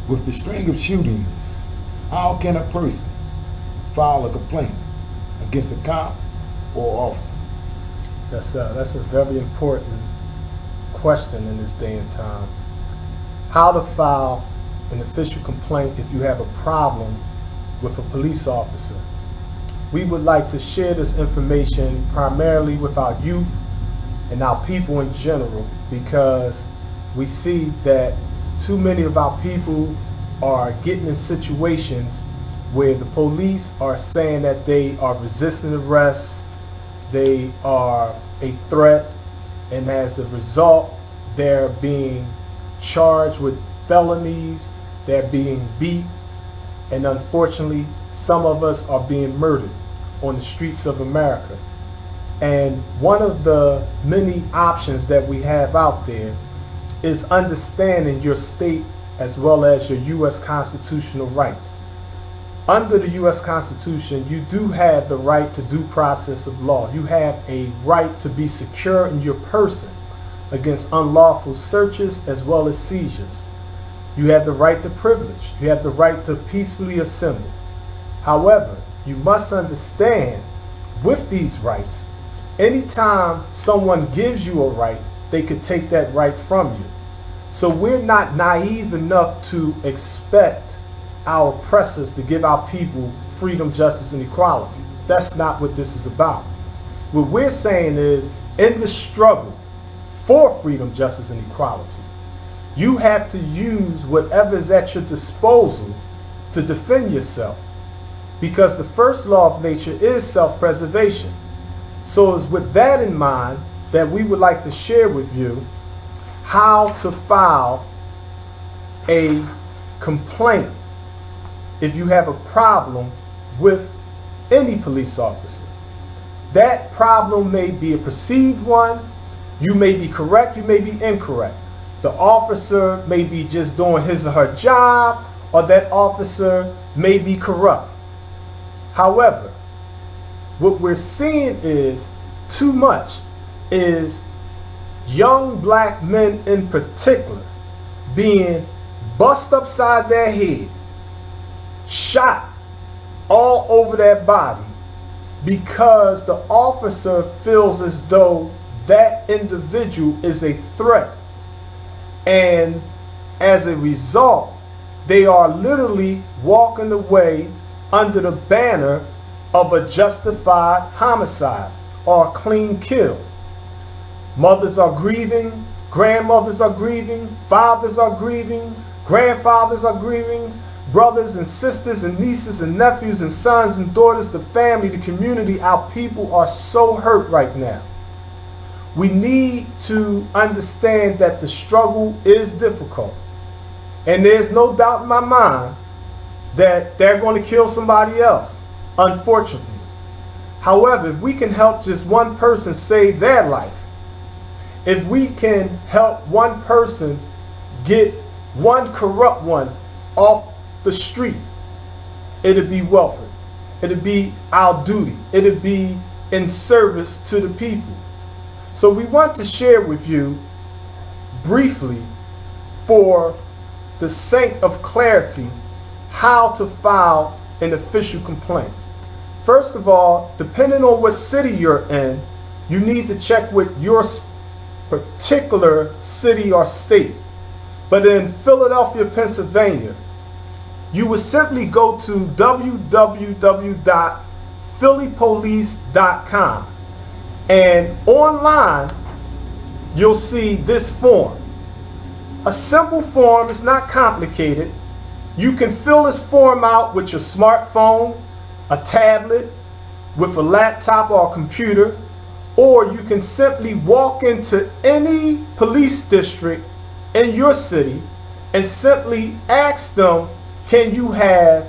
With the string of shootings, how can a person file a complaint against a cop or officer? That's a very important question in this day and time. How to file an official complaint if you have a problem with a police officer. We would like to share this information primarily with our youth and our people in general, because we see that too many of our people are getting in situations where the police are saying that they are resisting arrest, they are a threat, and as a result, they're being charged with felonies, they're being beat, and unfortunately, some of us are being murdered on the streets of America. And one of the many options that we have out there is understanding your state as well as your U.S. constitutional rights. Under the U.S. Constitution, you do have the right to due process of law. You have a right to be secure in your person against unlawful searches as well as seizures. You have the right to privilege. You have the right to peacefully assemble. However, you must understand with these rights, anytime someone gives you a right, they could take that right from you. So we're not naive enough to expect our oppressors to give our people freedom, justice, and equality. That's not what this is about. What we're saying is, in the struggle for freedom, justice, and equality, you have to use whatever is at your disposal to defend yourself. Because the first law of nature is self-preservation. So it's with that in mind that we would like to share with you how to file a complaint if you have a problem with any police officer. That problem may be a perceived one. You may be correct, you may be incorrect. The officer may be just doing his or her job, or that officer may be corrupt. However, what we're seeing is too much is young black men in particular being bust upside their head, shot all over their body, because the officer feels as though that individual is a threat. And as a result, they are literally walking away under the banner of a justified homicide or a clean kill. Mothers are grieving, grandmothers are grieving, fathers are grieving, grandfathers are grieving, brothers and sisters and nieces and nephews and sons and daughters, the family, the community. Our people are so hurt right now. We need to understand that the struggle is difficult. And there's no doubt in my mind that they're going to kill somebody else, unfortunately. However, if we can help just one person save their life, if we can help one person get one corrupt one off the street, it'll be welfare. It'll be our duty. It'll be in service to the people. So we want to share with you briefly, for the sake of clarity, how to file an official complaint. First of all, depending on what city you're in, you need to check with your particular city or state. But in Philadelphia, Pennsylvania, you would simply go to www.phillypolice.com, and online you'll see this form. A simple form, it's not complicated. You can fill this form out with your smartphone, a tablet, with a laptop or a computer, or you can simply walk into any police district in your city and simply ask them, can you have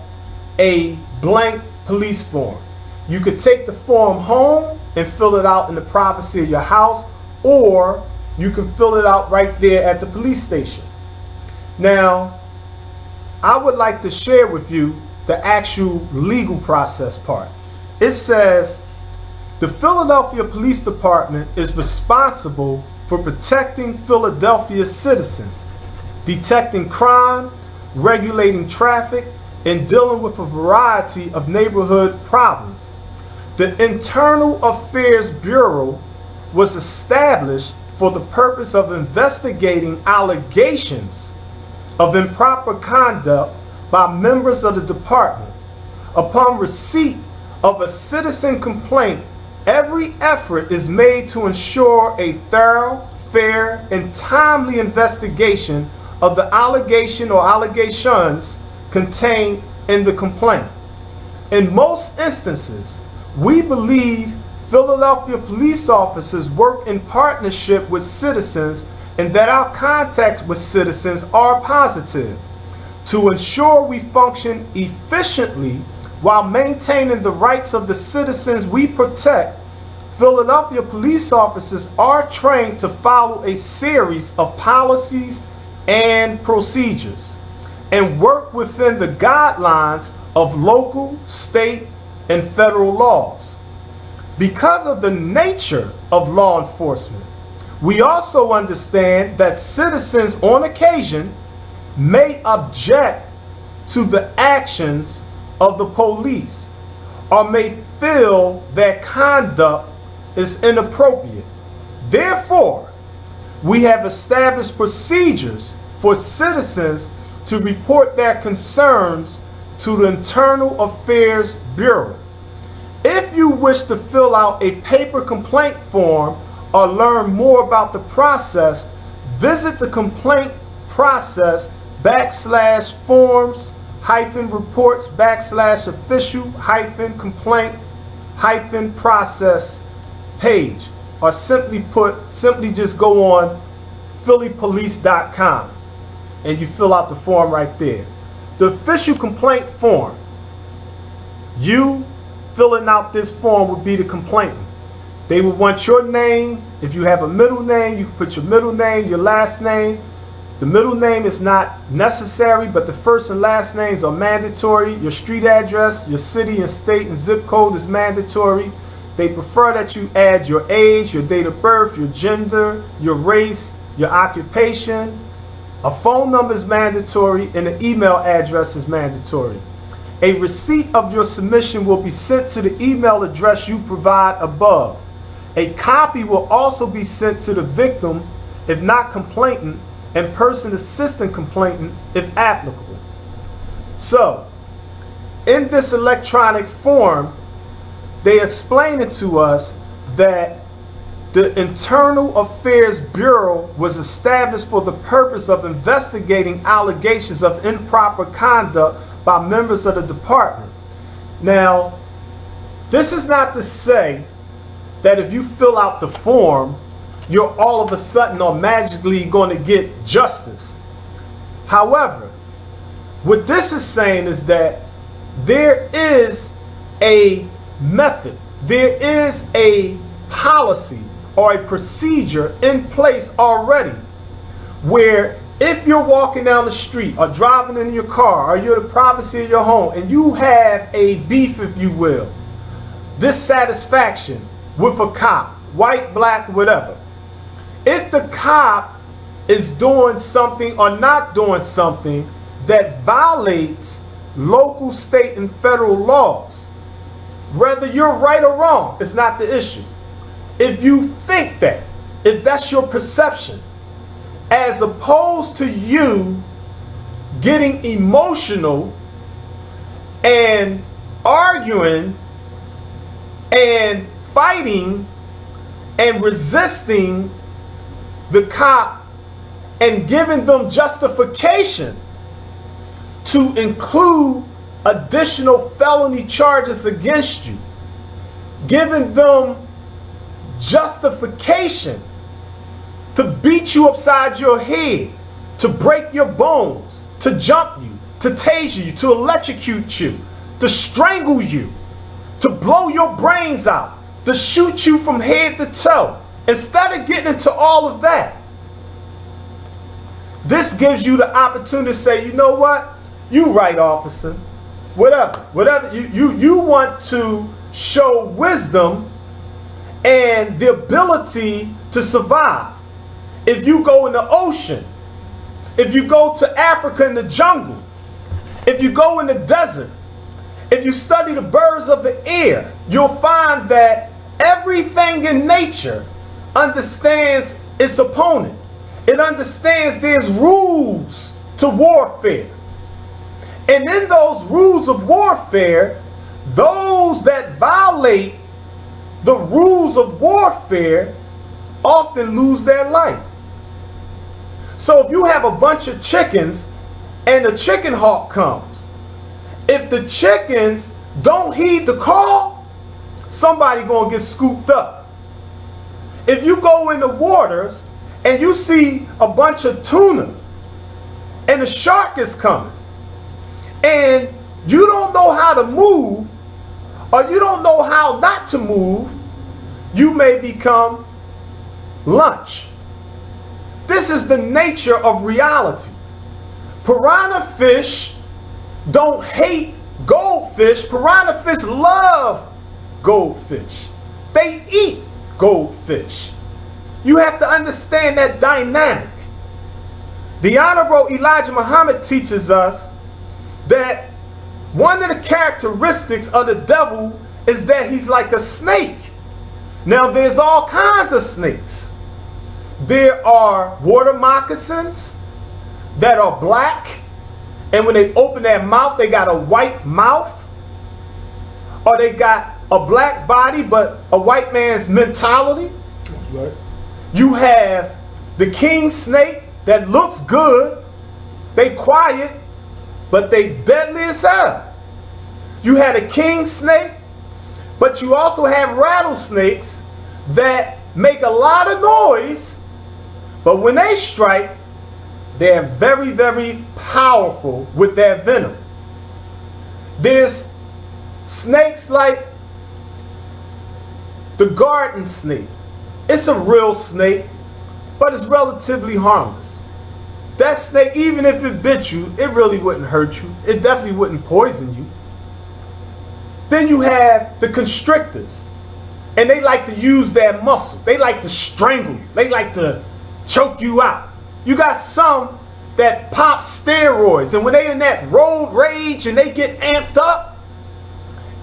a blank police form? You could take the form home and fill it out in the privacy of your house, or you can fill it out right there at the police station. Now, I would like to share with you the actual legal process part. It says, the Philadelphia Police Department is responsible for protecting Philadelphia citizens, detecting crime, regulating traffic, and dealing with a variety of neighborhood problems. The Internal Affairs Bureau was established for the purpose of investigating allegations of improper conduct by members of the department. Upon receipt of a citizen complaint, every effort is made to ensure a thorough, fair, and timely investigation of the allegation or allegations contained in the complaint. In most instances, we believe Philadelphia police officers work in partnership with citizens and that our contacts with citizens are positive. To ensure we function efficiently while maintaining the rights of the citizens we protect, Philadelphia police officers are trained to follow a series of policies and procedures and work within the guidelines of local, state, and federal laws. Because of the nature of law enforcement, we also understand that citizens on occasion may object to the actions of the police or may feel their conduct is inappropriate. Therefore, we have established procedures for citizens to report their concerns to the Internal Affairs Bureau. If you wish to fill out a paper complaint form or learn more about the process, visit the complaint process /forms-reports/official-complaint-process page, or simply just go on phillypolice.com and you fill out the form right there. The official complaint form, you filling out this form would be the complainant. They would want your name. If you have a middle name, you can put your middle name, your last name. The middle name is not necessary, but the first and last names are mandatory. Your street address, your city and state and zip code is mandatory. They prefer that you add your age, your date of birth, your gender, your race, your occupation. A phone number is mandatory and an email address is mandatory. A receipt of your submission will be sent to the email address you provide above. A copy will also be sent to the victim, if not complainant, and person assisting complainant, if applicable. So, in this electronic form, they explain it to us that the Internal Affairs Bureau was established for the purpose of investigating allegations of improper conduct by members of the department. Now, this is not to say that if you fill out the form, you're all of a sudden or magically going to get justice. However, what this is saying is that there is a method, there is a policy or a procedure in place already where if you're walking down the street or driving in your car or you're in the privacy of your home and you have a beef, if you will, dissatisfaction with a cop, white, black, whatever, if the cop is doing something or not doing something that violates local, state, and federal laws, whether you're right or wrong, it's not the issue. If you think that, if that's your perception, as opposed to you getting emotional and arguing and fighting and resisting the cop and giving them justification to include additional felony charges against you, giving them justification to beat you upside your head, to break your bones, to jump you, to tase you, to electrocute you, to strangle you, to blow your brains out, to shoot you from head to toe. Instead of getting into all of that, this gives you the opportunity to say, you know what? You right, officer. Whatever. You want to show wisdom and the ability to survive. If you go in the ocean, if you go to Africa in the jungle, If you go in the desert, if you study the birds of the air, you'll find that everything in nature understands its opponent. It understands there's rules to warfare. And in those rules of warfare, those that violate the rules of warfare often lose their life. So if you have a bunch of chickens and the chicken hawk comes, if the chickens don't heed the call, somebody gonna get scooped up. If you go in the waters and you see a bunch of tuna and the shark is coming and you don't know how to move or you don't know how not to move, you may become lunch. This is the nature of reality. Piranha fish don't hate goldfish. Piranha fish love goldfish. They eat goldfish. You have to understand that dynamic. The Honorable Elijah Muhammad teaches us that one of the characteristics of the devil is that he's like a snake. Now there's all kinds of snakes. There are water moccasins that are black, and when they open their mouth, they got a white mouth. Or they got a black body, but a white man's mentality. That's right. You have the king snake that looks good. They quiet, but they deadly as hell. You had a king snake, but you also have rattlesnakes that make a lot of noise, but when they strike, they're very, very powerful with their venom. There's snakes like the garden snake. It's a real snake, but it's relatively harmless. That snake, even if it bit you, it really wouldn't hurt you. It definitely wouldn't poison you. Then you have the constrictors, and they like to use their muscle. They like to strangle you. They like to choke you out. You got some that pop steroids, and when they in that road rage and they get amped up,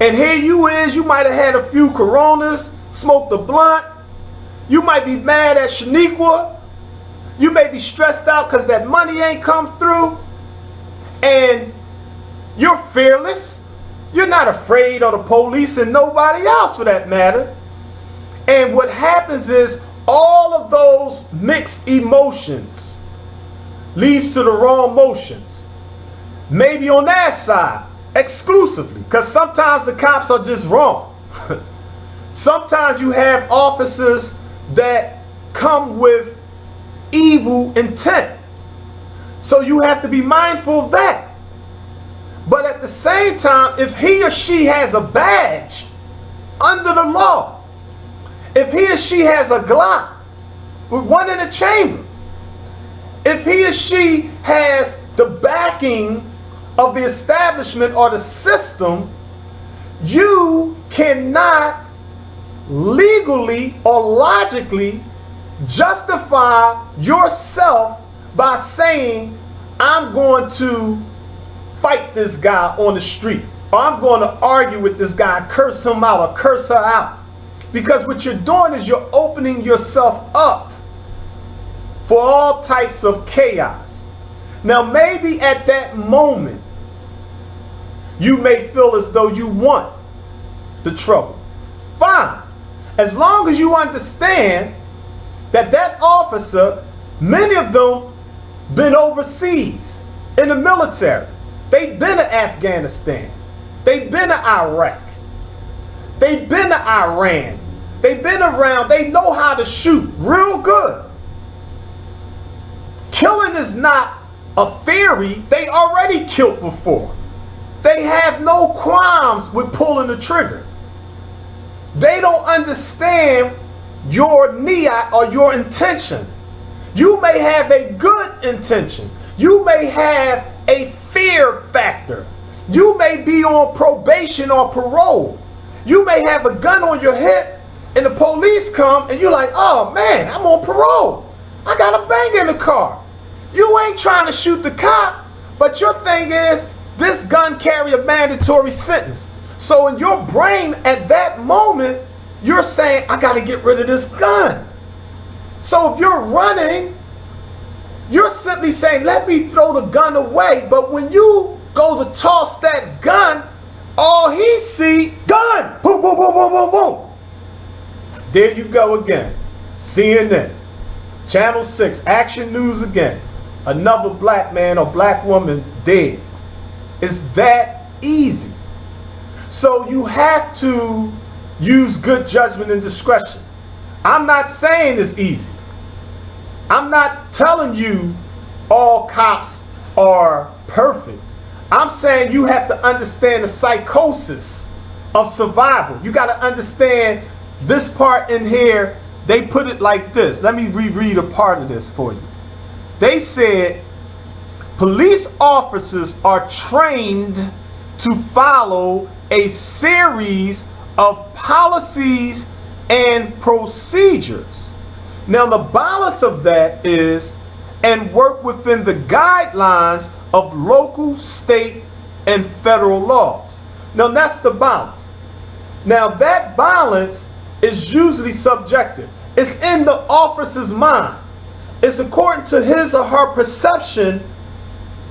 and here you is, you might have had a few Coronas, smoked a blunt, you might be mad at Shaniqua, you may be stressed out because that money ain't come through, and you're fearless. You're not afraid of the police and nobody else for that matter. And what happens is all of those mixed emotions leads to the wrong motions. Maybe on that side, exclusively, because sometimes the cops are just wrong. Sometimes you have officers that come with evil intent. So you have to be mindful of that. But at the same time, if he or she has a badge under the law, if he or she has a Glock with one in the chamber, if he or she has the backing of the establishment or the system, you cannot legally or logically justify yourself by saying, I'm going to fight this guy on the street, or I'm going to argue with this guy, curse him out or curse her out. Because what you're doing is you're opening yourself up for all types of chaos. Now maybe at that moment you may feel as though you want the trouble. Fine. As long as you understand that that officer, many of them been overseas in the military. They've been to Afghanistan. They've been to Iraq. They've been to Iran. They've been around. They know how to shoot real good. Killing is not a theory. They already killed before. They have no qualms with pulling the trigger. They don't understand your niyat or your intention. You may have a good intention. You may have a fear factor. You may be on probation or parole. You may have a gun on your hip and the police come and you're like, oh man, I'm on parole. I got a bang in the car. You ain't trying to shoot the cop, but your thing is, this gun carry a mandatory sentence? So in your brain at that moment, you're saying, I got to get rid of this gun. So if you're running, you're simply saying, let me throw the gun away. But when you go to toss that gun, all he see, gun, boom, boom, boom, boom, boom, boom. There you go again. CNN, Channel 6, Action News again. Another black man or black woman dead. It's that easy. So you have to use good judgment and discretion. I'm not saying it's easy. I'm not telling you all cops are perfect. I'm saying you have to understand the psychosis of survival. You got to understand this part in here. They put it like this. Let me reread a part of this for you. They said, police officers are trained to follow a series of policies and procedures. Now, the balance of that is, and work within the guidelines of local, state, and federal laws. Now, that's the balance. Now, that balance is usually subjective. It's in the officer's mind. It's according to his or her perception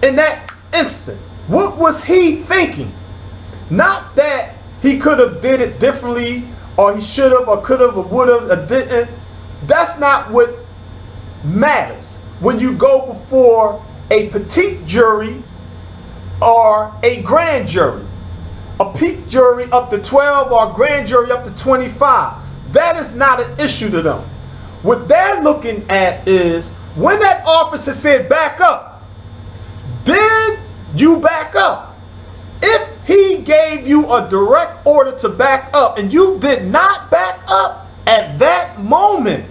in that instant. What was he thinking? Not that he could have did it differently, or he should have, or could have, or would have, or didn't. That's not what matters when you go before a petite jury or a grand jury. A petite jury up to 12 or a grand jury up to 25. That is not an issue to them. What they're looking at is, when that officer said back up, did you back up? If he gave you a direct order to back up and you did not back up at that moment,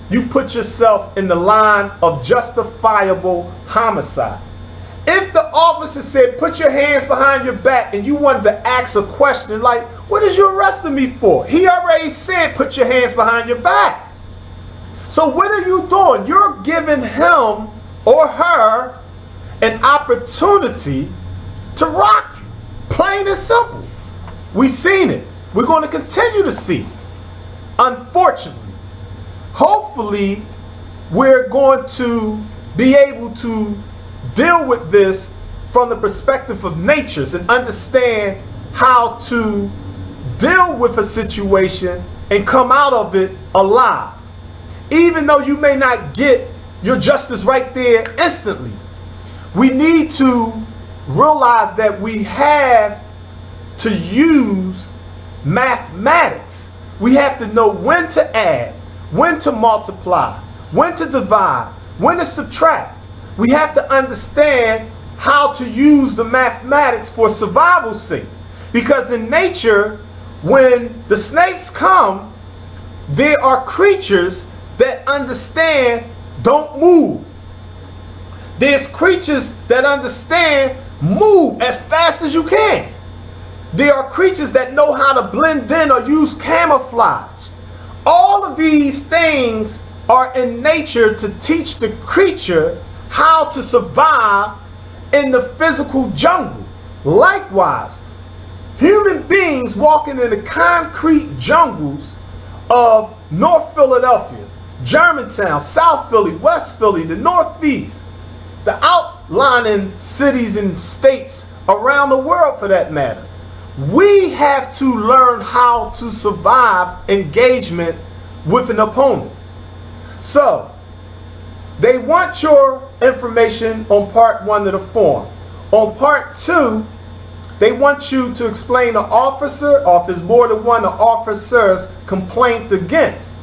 you put yourself in the line of justifiable homicide. If the officer said, put your hands behind your back, and you wanted to ask a question like, what is you arresting me for? He already said, put your hands behind your back. So what are you doing? You're giving him or her an opportunity to rock you. Plain and simple. We've seen it. We're going to continue to see it. Unfortunately. Hopefully, we're going to be able to deal with this from the perspective of natures and understand how to deal with a situation and come out of it alive. Even though you may not get your justice right there instantly, we need to realize that we have to use mathematics. We have to know when to add, when to multiply, when to divide, when to subtract. We have to understand how to use the mathematics for survival's sake. Because in nature, when the snakes come, there are creatures that understand don't move. There's creatures that understand move as fast as you can. There are creatures that know how to blend in or use camouflage. All of these things are in nature to teach the creature how to survive in the physical jungle. Likewise, human beings walking in the concrete jungles of North Philadelphia, Germantown, South Philly, West Philly, the Northeast, the outlying cities and states around the world for that matter. We have to learn how to survive engagement with an opponent. So, they want your information on part 1 of the form. On part 2, they want you to explain the officer, or if there's more than one, the officer's complaint against.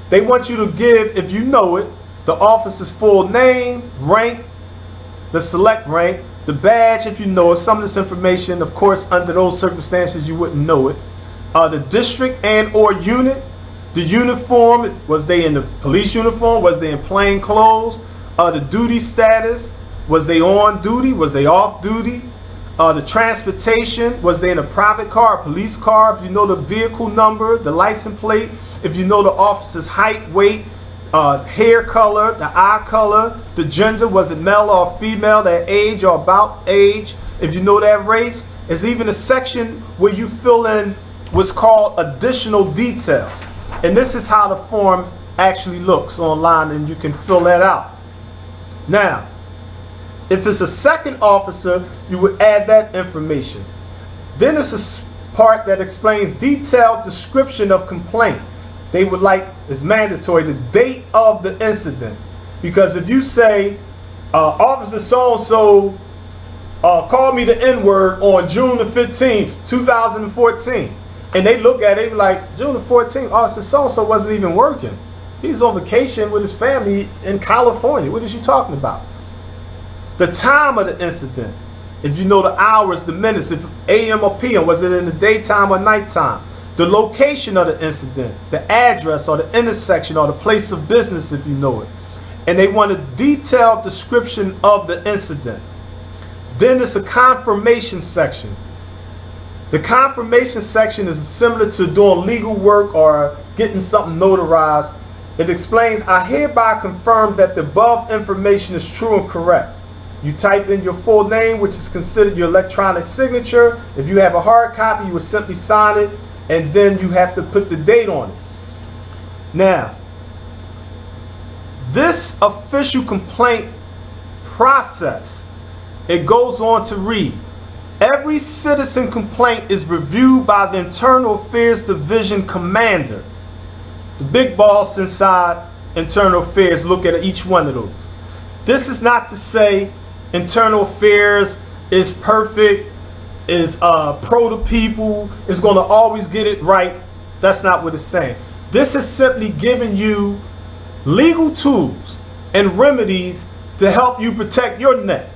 They want you to give, if you know it, the officer's full name, rank, the select rank, the badge, if you know it. Some of this information, of course, under those circumstances, you wouldn't know it. The district and or unit, the uniform, was they in the police uniform? Was they in plain clothes? The duty status, was they on duty? Was they off duty? The transportation, was they in a private car, a police car? If you know the vehicle number, the license plate, if you know the officer's height, weight, hair color, the eye color, the gender, was it male or female, their age or about age, if you know that race. There's even a section where you fill in what's called additional details. And this is how the form actually looks online, and you can fill that out. Now, if it's a second officer, you would add that information. Then there's a part that explains detailed description of complaint. They would like, it's mandatory, the date of the incident. Because if you say, Officer so-and-so called me the N-word on June the 15th, 2014, and they look at it, they be like, June the 14th, Officer so-and-so wasn't even working. He's on vacation with his family in California. What is you talking about? The time of the incident. If you know the hours, the minutes, if AM or PM, was it in the daytime or nighttime? The location of the incident, the address or the intersection or the place of business if you know it. And they want a detailed description of the incident. Then there's a confirmation section. The confirmation section is similar to doing legal work or getting something notarized. It explains, I hereby confirm that the above information is true and correct. You type in your full name, which is considered your electronic signature. If you have a hard copy, you would simply sign it, and then you have to put the date on it. Now, this official complaint process, it goes on to read, every citizen complaint is reviewed by the Internal Affairs Division Commander. The big boss inside Internal Affairs look at each one of those. This is not to say Internal Affairs is perfect, is pro the people, is going to always get it right. That's not what it's saying. This is simply giving you legal tools and remedies to help you protect your neck.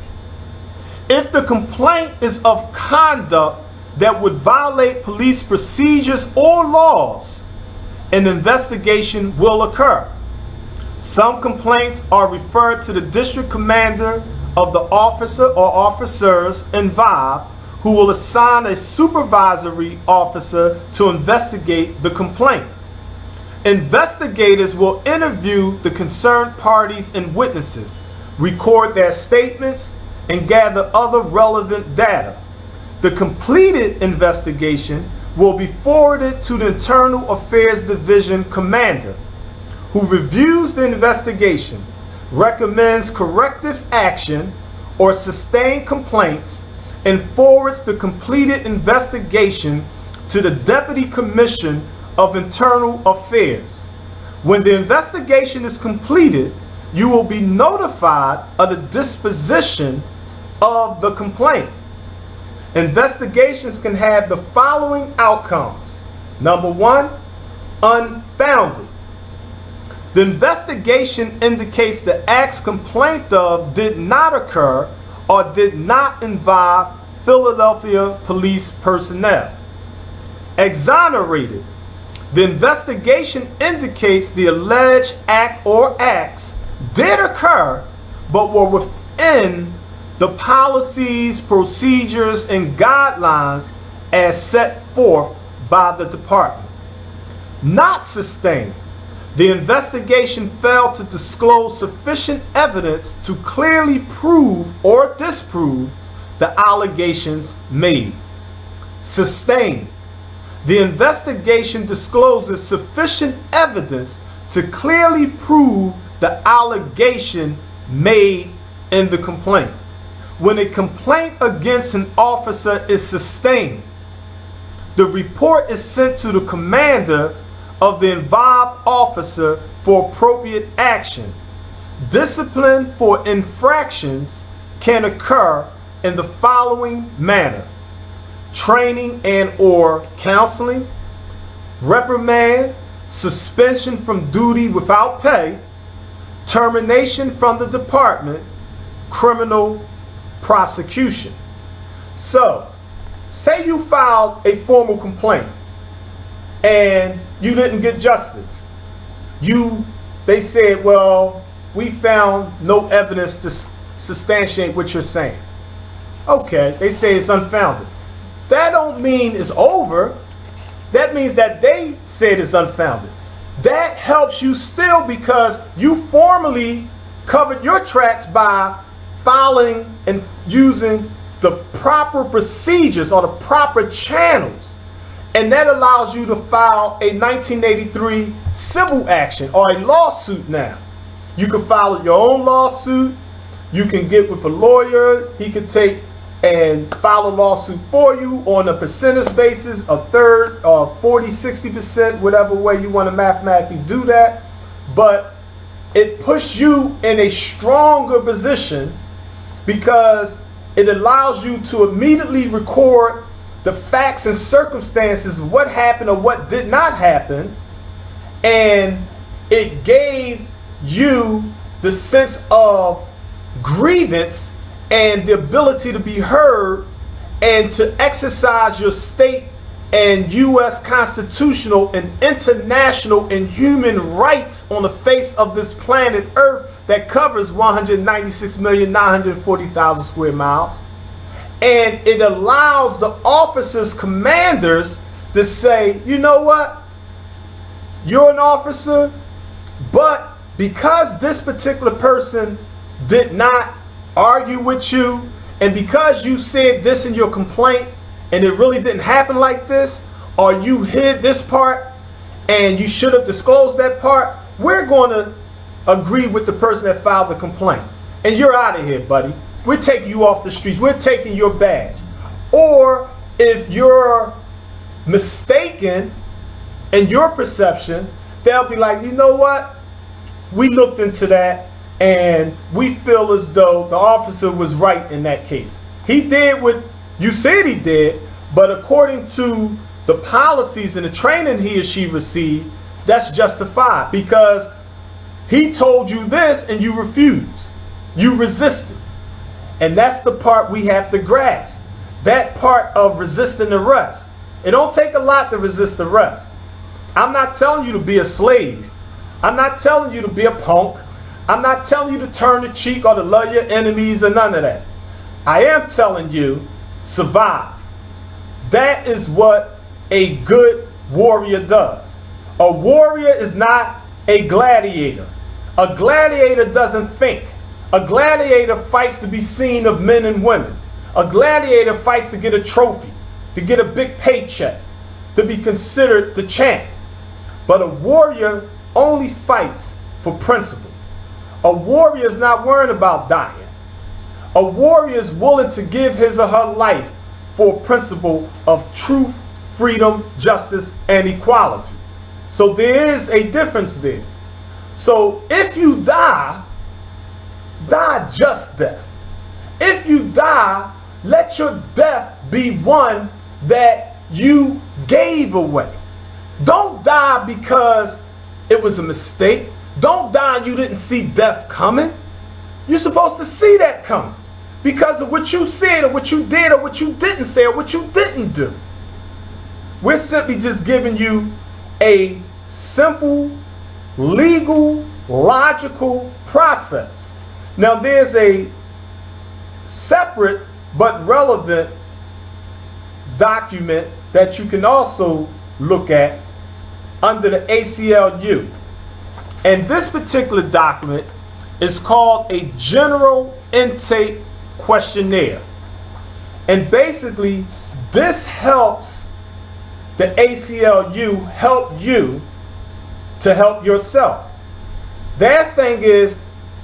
If the complaint is of conduct that would violate police procedures or laws, an investigation will occur. Some complaints are referred to the district commander of the officer or officers involved, who will assign a supervisory officer to investigate the complaint. Investigators will interview the concerned parties and witnesses, record their statements, and gather other relevant data. The completed investigation will be forwarded to the Internal Affairs Division Commander, who reviews the investigation, recommends corrective action or sustained complaints, and forwards the completed investigation to the Deputy Commissioner of Internal Affairs. When the investigation is completed, you will be notified of the disposition of the complaint. Investigations can have the following outcomes. Number one, unfounded. The investigation indicates the acts complained of did not occur or did not involve Philadelphia police personnel. Exonerated. The investigation indicates the alleged act or acts did occur, but were within the policies, procedures, and guidelines as set forth by the department. Not sustained. The investigation failed to disclose sufficient evidence to clearly prove or disprove the allegations made. Sustained. The investigation discloses sufficient evidence to clearly prove the allegation made in the complaint. When a complaint against an officer is sustained, the report is sent to the commander of the involved officer for appropriate action. Discipline for infractions can occur in the following manner: training and or counseling, reprimand, suspension from duty without pay, termination from the department, criminal prosecution. So, say you filed a formal complaint and you didn't get justice. They said, well, we found no evidence to substantiate what you're saying. Okay, they say it's unfounded. That don't mean it's over. That means that they said it's unfounded. That helps you still because you formally covered your tracks by filing and using the proper procedures or the proper channels. And that allows you to file a 1983 civil action or a lawsuit now. You can file your own lawsuit. You can get with a lawyer. He can take and file a lawsuit for you on a percentage basis, a third or 40, 60%, whatever way you want to mathematically do that. But it puts you in a stronger position because it allows you to immediately record the facts and circumstances of what happened or what did not happen. And it gave you the sense of grievance and the ability to be heard and to exercise your state and U.S. constitutional and international and human rights on the face of this planet Earth that covers 196,940,000 square miles. And it allows the officers, commanders, to say, you know what? You're an officer, but because this particular person did not argue with you, and because you said this in your complaint and it really didn't happen like this, or you hid this part and you should have disclosed that part, we're going to agree with the person that filed the complaint. And you're out of here, buddy. We're taking you off the streets. We're taking your badge. Or if you're mistaken in your perception, they'll be like, you know what? We looked into that and we feel as though the officer was right in that case. He did what you said he did, but according to the policies and the training he or she received, that's justified because he told you this and you refused. You resisted. And that's the part we have to grasp. That part of resisting arrest. It don't take a lot to resist arrest. I'm not telling you to be a slave. I'm not telling you to be a punk. I'm not telling you to turn the cheek or to love your enemies or none of that. I am telling you, survive. That is what a good warrior does. A warrior is not a gladiator. A gladiator doesn't think. A gladiator fights to be seen of men and women. A gladiator fights to get a trophy, to get a big paycheck, to be considered the champ. But a warrior only fights for principle. A warrior is not worried about dying. A warrior is willing to give his or her life for a principle of truth, freedom, justice, and equality. So there is a difference there. So if you die just death. If you die, let your death be one that you gave away. Don't die because it was a mistake. Don't die and you didn't see death coming. You're supposed to see that coming because of what you said or what you did or what you didn't say or what you didn't do. We're simply just giving you a simple, legal, logical process. Now there's a separate but relevant document that you can also look at under the ACLU. And this particular document is called a General Intake Questionnaire. And basically, this helps the ACLU help you to help yourself. Their thing is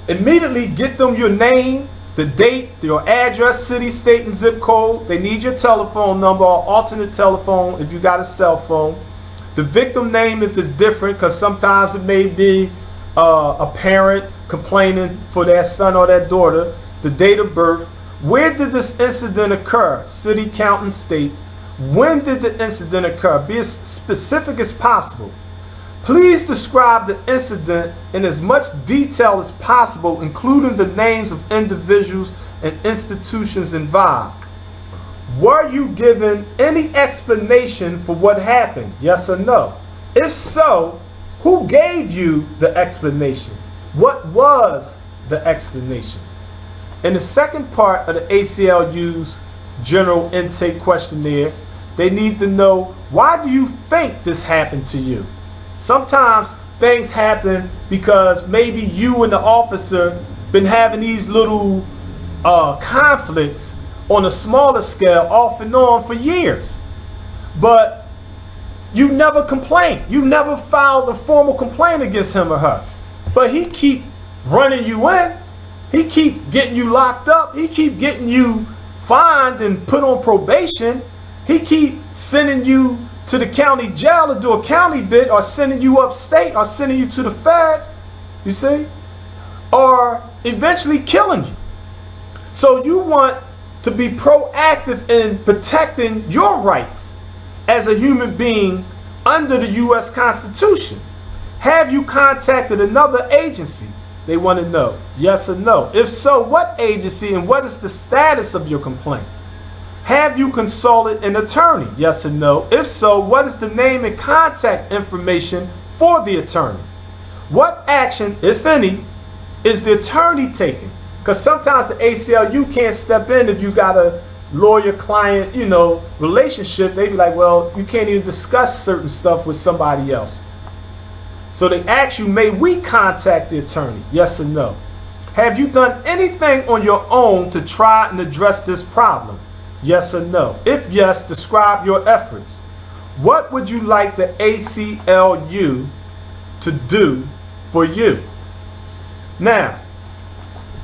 immediately get them your name, the date, your address, city, state, and zip code. They need your telephone number or alternate telephone if you got a cell phone. The victim name if it's different, because sometimes it may be a parent complaining for their son or their daughter. The date of birth. Where did this incident occur? City, county, state. When did the incident occur? Be as specific as possible. Please describe the incident in as much detail as possible, including the names of individuals and institutions involved. Were you given any explanation for what happened? Yes or no? If so, who gave you the explanation? What was the explanation? In the second part of the ACLU's General Intake Questionnaire, they need to know, why do you think this happened to you? Sometimes things happen because maybe you and the officer been having these little conflicts on a smaller scale off and on for years. But you never complained. You never filed a formal complaint against him or her. But he keep running you in. He keep getting you locked up. He keep getting you fined and put on probation. He keep sending you to the county jail to do a county bid, or sending you upstate, or sending you to the feds, you see, or eventually killing you. So you want to be proactive in protecting your rights as a human being under the U.S. Constitution. Have you contacted another agency? They want to know, yes or no. If so, what agency, and what is the status of your complaint? Have you consulted an attorney? Yes or no. If so, what is the name and contact information for the attorney? What action, if any, is the attorney taking? Because sometimes the ACLU can't step in if you got a lawyer-client, relationship. They be like, well, you can't even discuss certain stuff with somebody else. So they ask you, may we contact the attorney? Yes or no. Have you done anything on your own to try and address this problem? Yes or no. If yes, describe your efforts. What would you like the ACLU to do for you? Now,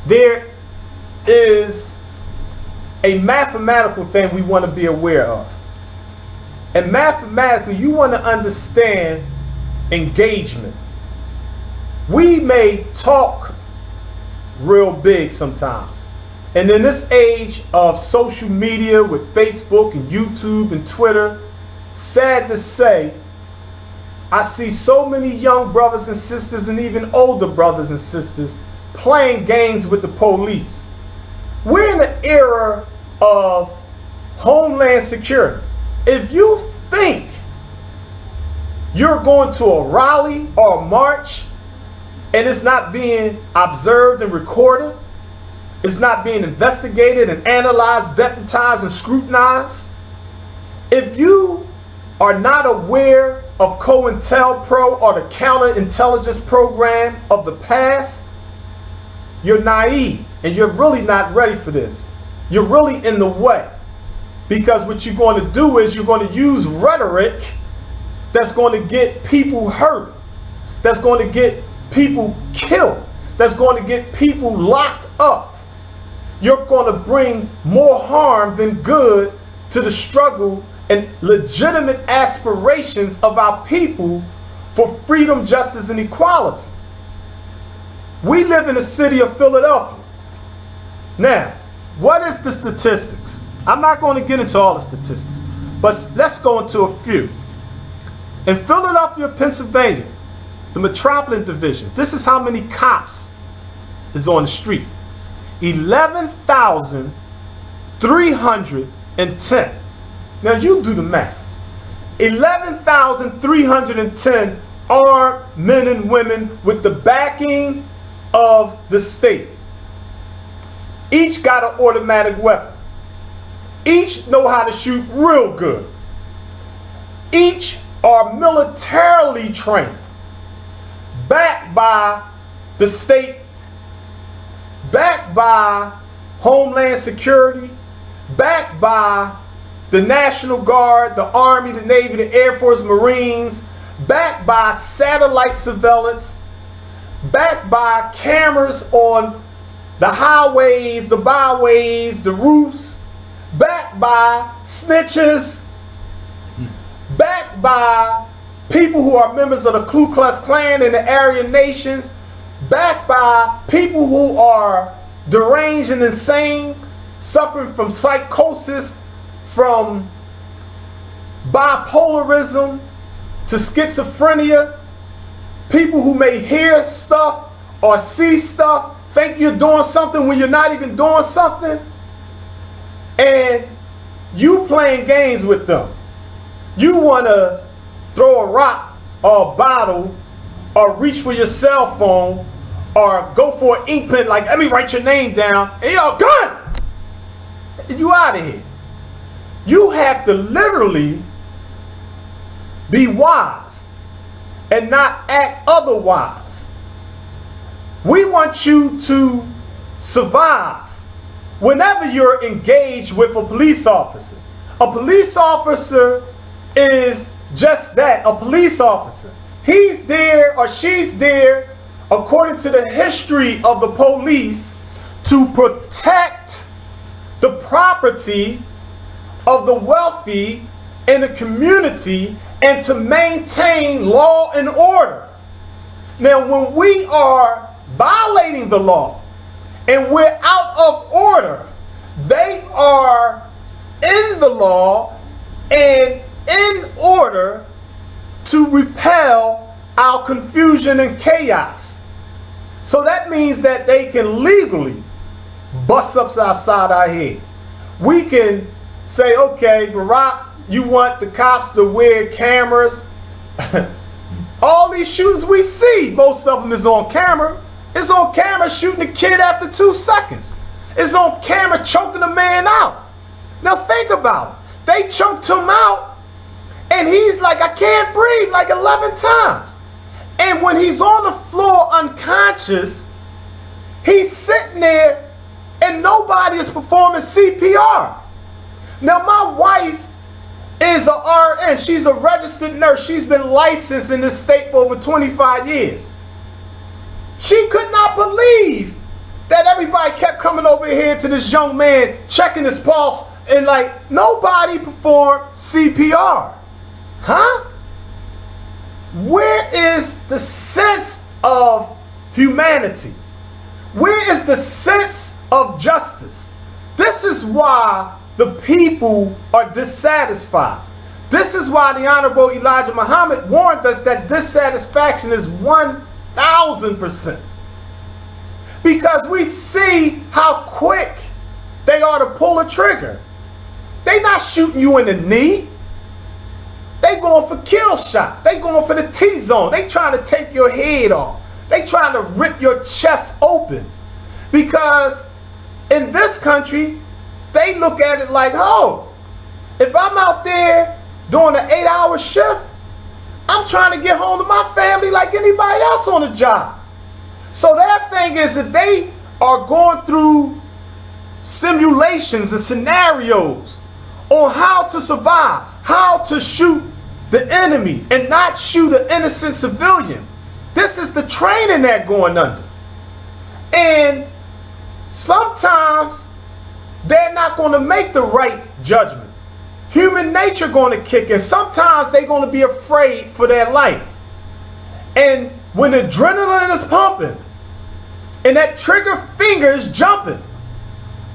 there is a mathematical thing we want to be aware of. And mathematically, you want to understand engagement. We may talk real big sometimes. And in this age of social media with Facebook and YouTube and Twitter, sad to say, I see so many young brothers and sisters, and even older brothers and sisters, playing games with the police. We're in an era of homeland security. If you think you're going to a rally or a march and it's not being observed and recorded, it's not being investigated and analyzed, deputized, and scrutinized, if you are not aware of COINTELPRO or the counterintelligence program of the past, you're naive and you're really not ready for this. You're really in the way, because what you're going to do is you're going to use rhetoric that's going to get people hurt, that's going to get people killed, that's going to get people locked up. You're going to bring more harm than good to the struggle and legitimate aspirations of our people for freedom, justice, and equality. We live in the city of Philadelphia. Now, what is the statistics? I'm not going to get into all the statistics, but let's go into a few. In Philadelphia, Pennsylvania, the Metropolitan Division, this is how many cops is on the street. 11,310. Now you do the math. 11,310 armed men and women with the backing of the state. Each got an automatic weapon. Each know how to shoot real good. Each are militarily trained, backed by the state, backed by Homeland Security, backed by the National Guard, the Army, the Navy, the Air Force, Marines, backed by satellite surveillance, backed by cameras on the highways, the byways, the roofs, backed by snitches, backed by people who are members of the Ku Klux Klan and the Aryan Nations, backed by people who are deranged and insane, suffering from psychosis, from bipolarism to schizophrenia, people who may hear stuff or see stuff, think you're doing something when you're not even doing something, and you playing games with them. You want to throw a rock or a bottle or reach for your cell phone or go for an ink pen, like, let me write your name down, and yo, gun! You out of here. You have to literally be wise and not act otherwise. We want you to survive. whenever you're engaged with a police officer is just that, a police officer. He's there or she's there, according to the history of the police, to protect the property of the wealthy in the community and to maintain law and order. Now, when we are violating the law and we're out of order, they are in the law and in order to repel our confusion and chaos. So that means that they can legally bust up outside our head. We can say, okay, Barack, you want the cops to wear cameras. All these shootings we see, most of them is on camera. It's on camera shooting a kid after 2 seconds. It's on camera choking a man out. Now think about it. They choked him out and he's like, I can't breathe, like 11 times. And when he's on the floor unconscious, he's sitting there and nobody is performing CPR. Now my wife is a RN. She's a registered nurse. She's been licensed in this state for over 25 years. She could not believe that everybody kept coming over here to this young man, checking his pulse, and like nobody performed CPR. Huh? Where is the sense of humanity? Where is the sense of justice? This is why the people are dissatisfied. This is why the Honorable Elijah Muhammad warned us that dissatisfaction is 1,000%. Because we see how quick they are to pull a trigger. They not shooting you in the knee. They going for kill shots. They going for the T-zone. They trying to take your head off. They trying to rip your chest open. Because in this country, they look at it like, oh, if I'm out there doing an 8-hour shift, I'm trying to get home to my family like anybody else on the job. So their thing is, if they are going through simulations and scenarios on how to survive, how to shoot the enemy and not shoot an innocent civilian, this is the training they're going under. And sometimes they're not going to make the right judgment. Human nature going to kick in. Sometimes they're going to be afraid for their life. And when adrenaline is pumping and that trigger finger is jumping,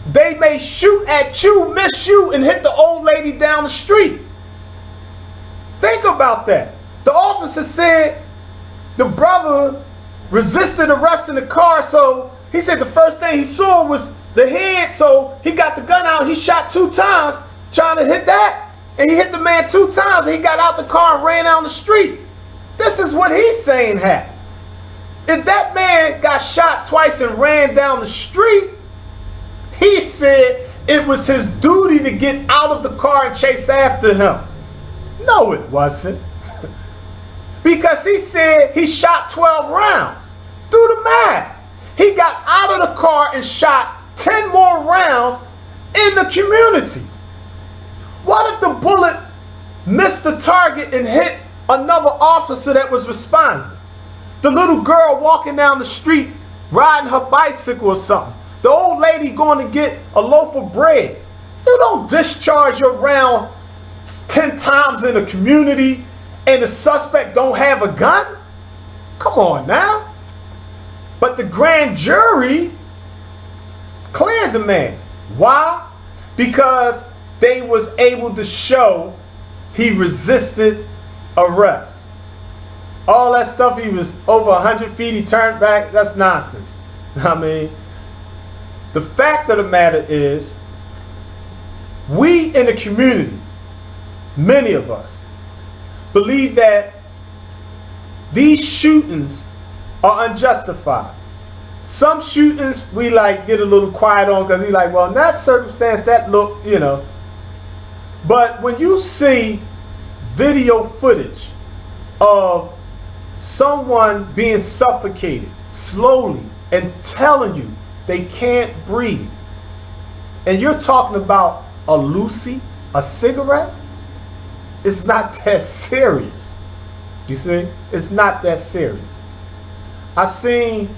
they may shoot at you, miss you, and hit the old lady down the street. Think about that. The officer said the brother resisted arrest in the car, so he said the first thing he saw was the head, so he got the gun out. He shot 2 times trying to hit that, and he hit the man 2 times, and he got out the car and ran down the street. This is what he's saying happened. If that man got shot twice and ran down the street, he said it was his duty to get out of the car and chase after him. No, it wasn't. Because he said he shot 12 rounds. Do the math. He got out of the car and shot 10 more rounds in the community. What if the bullet missed the target and hit another officer that was responding? The little girl walking down the street riding her bicycle or something. The old lady going to get a loaf of bread. You don't discharge your round 10 times in a community and the suspect don't have a gun? Come on now. But the grand jury cleared the man. Why? Because they was able to show he resisted arrest. All that stuff, he was over 100 feet, he turned back, that's nonsense. I mean, the fact of the matter is, we in the community, many of us, believe that these shootings are unjustified. Some shootings we like get a little quiet on because we like, well, in that circumstance, that look, you know. But when you see video footage of someone being suffocated slowly and telling you they can't breathe, and you're talking about a Lucy, a cigarette, it's not that serious. You see? It's not that serious. I seen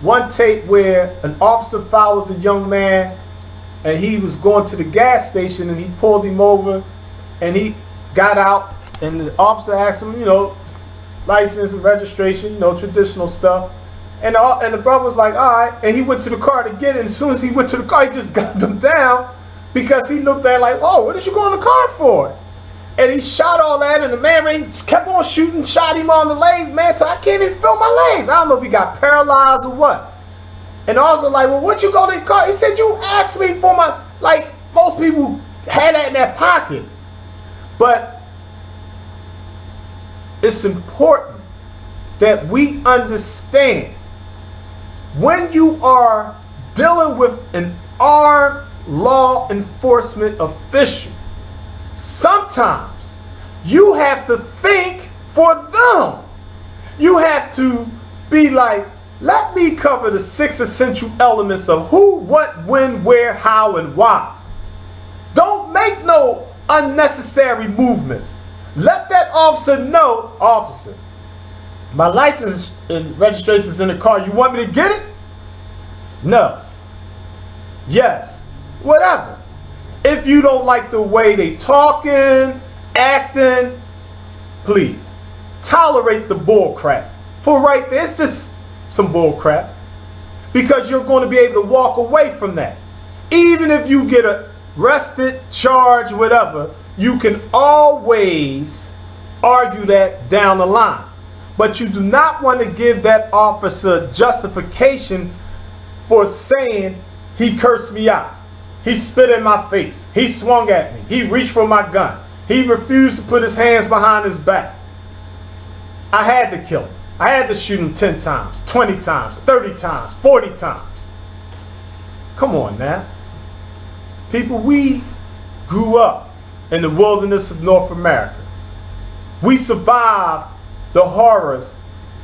one tape where an officer followed the young man and he was going to the gas station and he pulled him over and he got out and the officer asked him, you know, license and registration, you know, traditional stuff. And the brother was like, all right. And he went to the car to get it. And as soon as he went to the car, he just got them down because he looked at it like, oh, what did you go in the car for? And he shot all that, and the man kept on shooting, shot him on the legs, man, till I can't even feel my legs. I don't know if he got paralyzed or what. And also like, well, what you go to the car? He said, you asked me for my, like, most people had that in their pocket. But it's important that we understand when you are dealing with an armed law enforcement official, sometimes you have to think for them. You have to be like, let me cover the 6 essential elements of who, what, when, where, how, and why. Don't make no unnecessary movements. Let that officer know, officer, my license and registration is in the car. You want me to get it? No. Yes. Whatever. If you don't like the way they talking, acting, please tolerate the bull crap. For right there, it's just some bull crap. Because you're going to be able to walk away from that. Even if you get arrested, charged, whatever, you can always argue that down the line. But you do not want to give that officer justification for saying he cursed me out. He spit in my face. He swung at me. He reached for my gun. He refused to put his hands behind his back. I had to kill him. I had to shoot him 10 times, 20 times, 30 times, 40 times. Come on now. People, we grew up in the wilderness of North America. We survived the horrors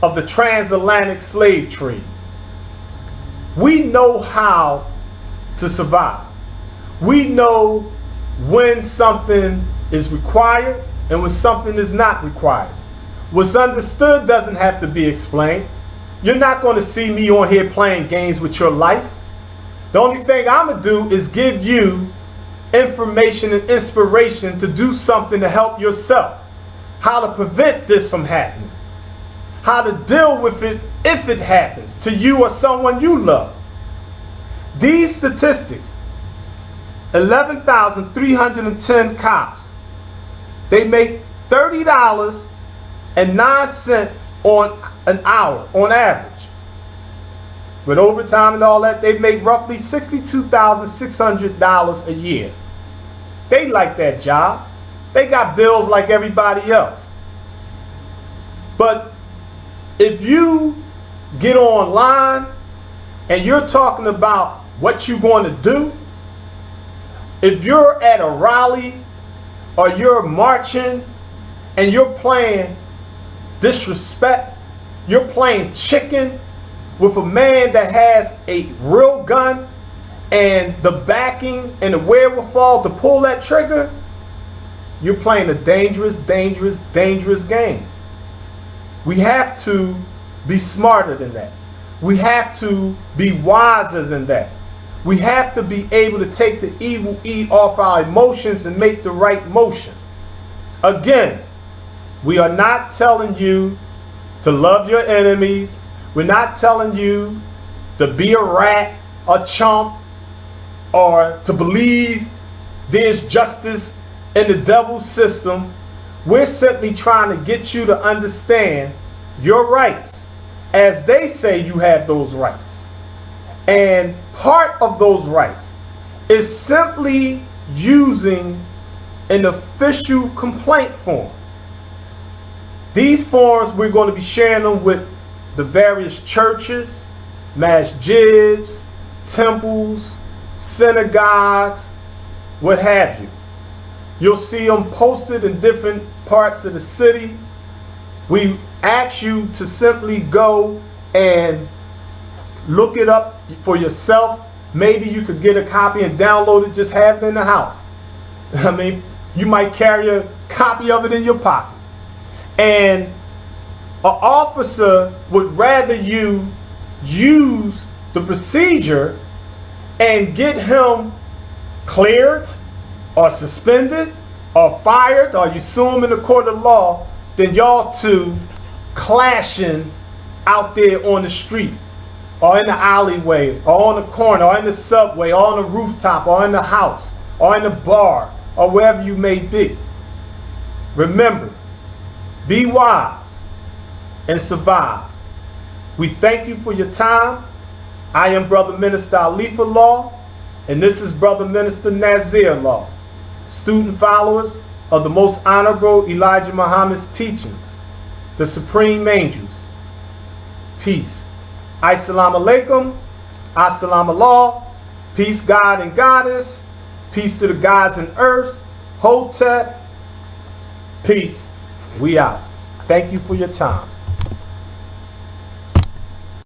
of the transatlantic slave trade. We know how to survive. We know when something is required and when something is not required. What's understood doesn't have to be explained. You're not going to see me on here playing games with your life. The only thing I'm going to do is give you information and inspiration to do something to help yourself. How to prevent this from happening. How to deal with it if it happens to you or someone you love. These statistics, 11,310 cops, they make $30.09 on an hour on average. With overtime and all that, they make roughly $62,600 a year. They like that job. They got bills like everybody else. But if you get online and you're talking about what you're going to do, if you're at a rally or you're marching and you're playing disrespect, you're playing chicken with a man that has a real gun and the backing and the wherewithal to pull that trigger, you're playing a dangerous, dangerous, dangerous game. We have to be smarter than that. We have to be wiser than that. We have to be able to take the evil off our emotions and make the right motion. Again, we are not telling you to love your enemies. We're not telling you to be a rat, a chump, or to believe there's justice in the devil's system. We're simply trying to get you to understand your rights, as they say you have those rights. And part of those rights is simply using an official complaint form. These forms, we're going to be sharing them with the various churches, masjids, temples, synagogues, what have you. You'll see them posted in different parts of the city. We ask you to simply go and look it up for yourself maybe you could get a copy and download it, just have it in the house. I mean, you might carry a copy of it in your pocket. And an officer would rather you use the procedure and get him cleared or suspended or fired, or you sue him in the court of law, than y'all two clashing out there on the street or in the alleyway or on the corner or in the subway or on the rooftop or in the house or in the bar or wherever you may be. Remember, be wise and survive. We thank you for your time. I am Brother Minister Alifa Law, and this is Brother Minister Nazir Law, student followers of the Most Honorable Elijah Muhammad's teachings, the Supreme Angels. Peace. Assalamu alaikum. Assalamu Allah. Peace, God and Goddess. Peace to the gods and earths. Hotep. Peace. We out. Thank you for your time.